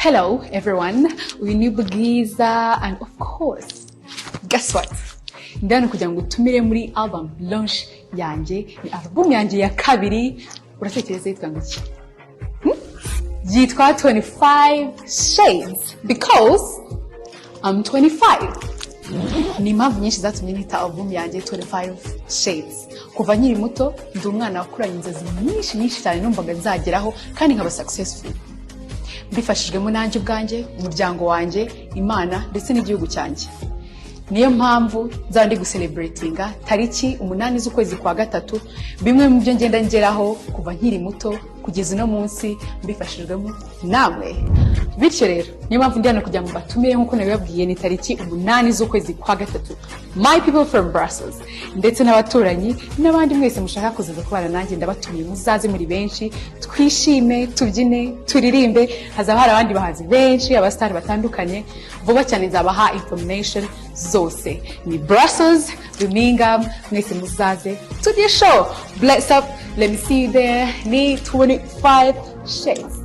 Hello everyone, we new Bwiza, and of course, guess what? Ndano kugira ngo tumire muri album launch yanjye, ni album yanjye ya kabiri. Uratekereza yitwa ngiki? Yitwa 25 Shades because I'm 25. Ni impamvu nyinshi zatumye nita album yanjye 25 Shades. Kuva nkiri muto ndi umwana wakuranye inzozi nyinshi cyane numvaga nzageraho kandi nkaba successful. Bifashijwemo nanjye ubwanjye, umuryango wanjye, Imana ndetse n'igihugu cyanjye. Niyo mpamvu nzandi gucelebratinga tariki 8 z'ukwezi kwa gatatu bimwe mu byo ngenda ngeraho kuva nkiri muto kugeza no munsi mbifashijwemo namwe. Bityo rero niyo mpamvu ndi hano kugira ngo batumire nkuko nabibabwiye ni tariki 8 z'ukwezi kwa gatatu. My people from Brussels ndetse n'abaturanyi n'abandi mwese mushaka kuzaza kubana nanjye ndabatumiye muzaze muri benshi, twishime, tubyine, turirimbe. Hazaba hari abandi bahanzi benshi, abastar batandukanye. Vuba cyane nzabaha information zose. Ni Brussels, Birmingham, mwese muzaze to the show. Bless up, let me see you there. Ni 25 Shades.